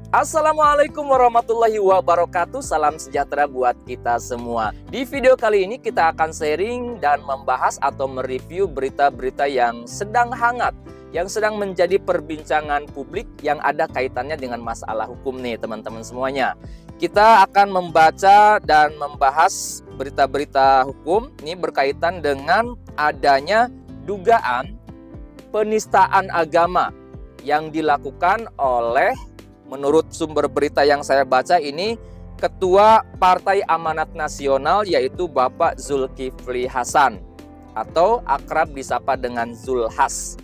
Assalamualaikum warahmatullahi wabarakatuh. Salam sejahtera buat kita semua. Di video kali ini kita akan sharing dan membahas atau mereview berita-berita yang sedang hangat, yang sedang menjadi perbincangan publik yang ada kaitannya dengan masalah hukum nih teman-teman semuanya. Kita akan membaca dan membahas berita-berita hukum ini berkaitan dengan adanya dugaan penistaan agama yang dilakukan oleh, menurut sumber berita yang saya baca ini, Ketua Partai Amanat Nasional yaitu Bapak Zulkifli Hasan atau akrab disapa dengan Zulhas.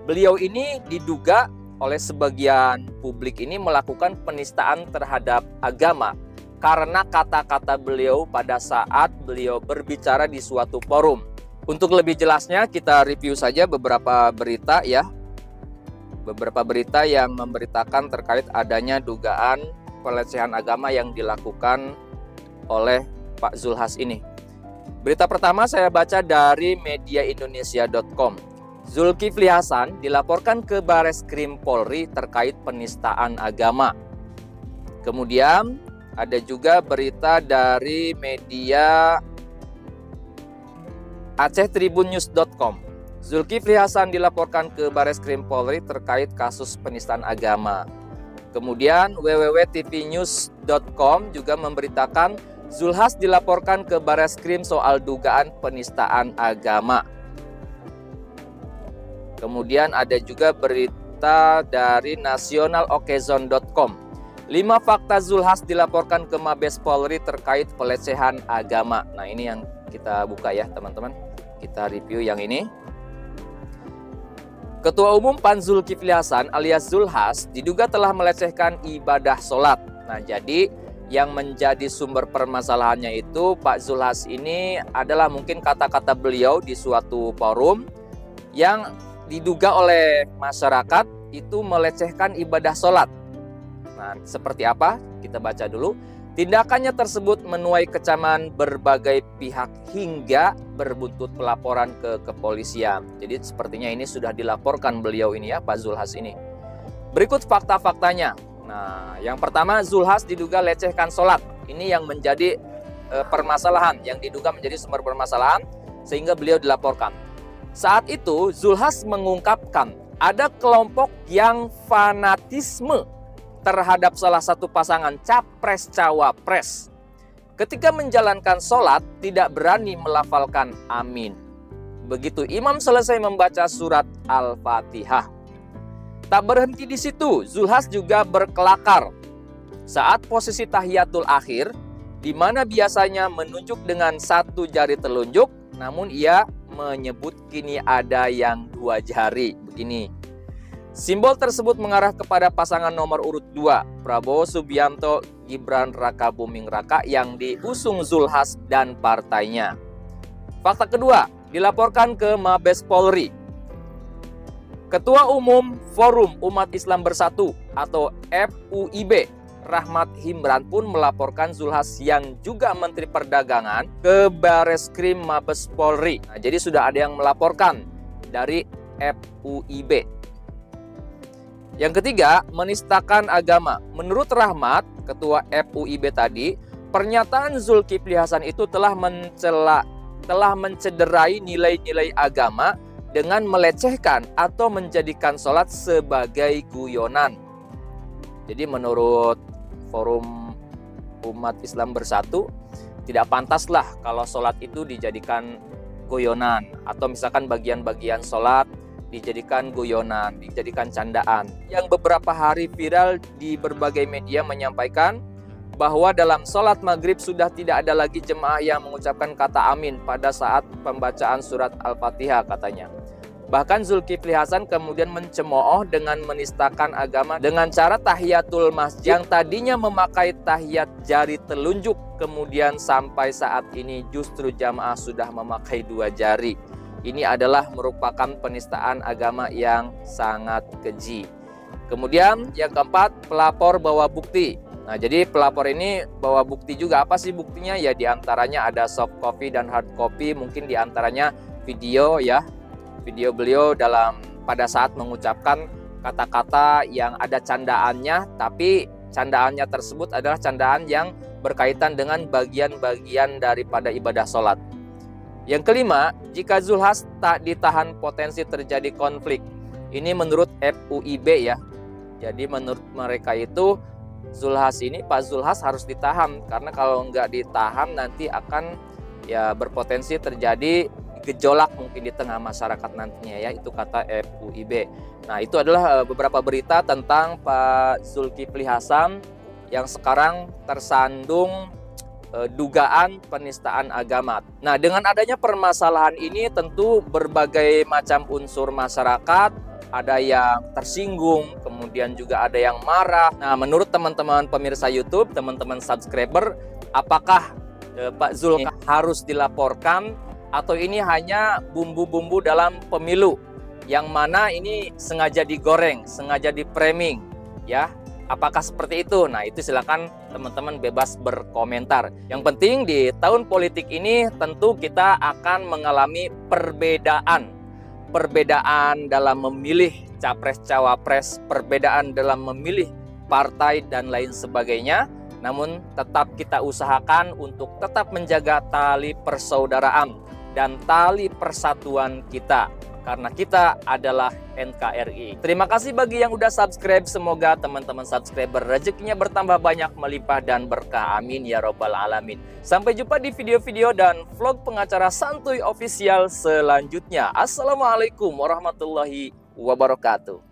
Beliau ini diduga oleh sebagian publik ini melakukan penistaan terhadap agama karena kata-kata beliau pada saat beliau berbicara di suatu forum. Untuk lebih jelasnya kita review saja beberapa berita ya. Beberapa berita yang memberitakan terkait adanya dugaan pelecehan agama yang dilakukan oleh Pak Zulhas ini. Berita pertama saya baca dari mediaindonesia.com. Zulkifli Hasan dilaporkan ke Bareskrim Polri terkait penistaan agama. Kemudian ada juga berita dari media acehtribunnews.com. Zulkifli Hasan dilaporkan ke Bareskrim Polri terkait kasus penistaan agama. Kemudian www.tvnews.com juga memberitakan Zulhas dilaporkan ke Bareskrim soal dugaan penistaan agama. Kemudian ada juga berita dari nationalokezon.com. 5 fakta Zulhas dilaporkan ke Mabes Polri terkait pelecehan agama. Nah, ini yang kita buka ya, teman-teman. Kita review yang ini. Ketua Umum PAN Zulkifli Hasan alias Zulhas diduga telah melecehkan ibadah sholat. Nah, jadi yang menjadi sumber permasalahannya itu Pak Zulhas ini adalah mungkin kata-kata beliau di suatu forum yang diduga oleh masyarakat itu melecehkan ibadah sholat. Nah, seperti apa? Kita baca dulu. Tindakannya tersebut menuai kecaman berbagai pihak hingga berbuntut pelaporan ke kepolisian. Jadi sepertinya ini sudah dilaporkan beliau ini ya, Pak Zulhas ini. Berikut fakta-faktanya. Nah, yang pertama Zulhas diduga lecehkan sholat. Ini yang menjadi permasalahan, yang diduga menjadi sumber permasalahan sehingga beliau dilaporkan. Saat itu Zulhas mengungkapkan ada kelompok yang fanatisme terhadap salah satu pasangan capres-cawapres. Ketika menjalankan sholat tidak berani melafalkan amin. Begitu imam selesai membaca surat Al-Fatihah. Tak berhenti di situ, Zulhas juga berkelakar saat posisi tahiyatul akhir, di mana biasanya menunjuk dengan satu jari telunjuk, namun ia menyebut kini ada yang 2 jari. Begini. Simbol tersebut mengarah kepada pasangan nomor urut 2, Prabowo Subianto Gibran Raka Buming Raka yang diusung Zulhas dan partainya. Fakta kedua, dilaporkan ke Mabes Polri. Ketua Umum Forum Umat Islam Bersatu atau FUIB, Rahmat Himran pun melaporkan Zulhas yang juga Menteri Perdagangan ke Bareskrim Mabes Polri. Nah, jadi sudah ada yang melaporkan dari FUIB. Yang ketiga, menistakan agama. Menurut Rahmat, Ketua FUIB tadi, pernyataan Zulkifli Hasan itu telah mencederai nilai-nilai agama dengan melecehkan atau menjadikan sholat sebagai guyonan. Jadi menurut Forum Umat Islam Bersatu, tidak pantaslah kalau sholat itu dijadikan guyonan, atau misalkan bagian-bagian sholat dijadikan guyonan, dijadikan candaan. Yang beberapa hari viral di berbagai media menyampaikan bahwa dalam sholat maghrib sudah tidak ada lagi jemaah yang mengucapkan kata amin pada saat pembacaan surat Al-Fatihah katanya. Bahkan Zulkifli Hasan kemudian mencemooh dengan menistakan agama dengan cara tahiyatul masjid yang tadinya memakai tahiyat jari telunjuk, kemudian sampai saat ini justru jamaah sudah memakai 2 jari. Ini adalah merupakan penistaan agama yang sangat keji. Kemudian yang keempat, pelapor bawa bukti. Nah, jadi pelapor ini bawa bukti juga. Apa sih buktinya? Ya diantaranya ada soft copy dan hard copy, mungkin diantaranya video ya. Video beliau pada saat mengucapkan kata-kata yang ada candaannya, tapi candaannya tersebut adalah candaan yang berkaitan dengan bagian-bagian daripada ibadah sholat. Yang kelima, jika Zulhas tak ditahan potensi terjadi konflik. Ini menurut FUIB ya. Jadi menurut mereka itu Zulhas ini, Pak Zulhas harus ditahan. Karena kalau nggak ditahan nanti akan ya berpotensi terjadi gejolak mungkin di tengah masyarakat nantinya ya. Itu kata FUIB. Nah itu adalah beberapa berita tentang Pak Zulkifli Hasan yang sekarang tersandung dugaan penistaan agama. Nah, dengan adanya permasalahan ini tentu berbagai macam unsur masyarakat, ada yang tersinggung, kemudian juga ada yang marah. Nah, menurut teman-teman pemirsa YouTube, teman-teman subscriber, apakah Pak Zul harus dilaporkan atau ini hanya bumbu-bumbu dalam pemilu yang mana ini sengaja digoreng, sengaja di-framing ya? Apakah seperti itu? Nah, itu silakan teman-teman bebas berkomentar. Yang penting di tahun politik ini tentu kita akan mengalami perbedaan. Perbedaan dalam memilih capres-cawapres, perbedaan dalam memilih partai dan lain sebagainya. Namun tetap kita usahakan untuk tetap menjaga tali persaudaraan dan tali persatuan kita. Karena kita adalah NKRI. Terima kasih bagi yang udah subscribe. Semoga teman-teman subscriber rezekinya bertambah banyak, melimpah dan berkah. Amin ya robbal alamin. Sampai jumpa di video-video dan vlog pengacara santuy official selanjutnya. Assalamualaikum warahmatullahi wabarakatuh.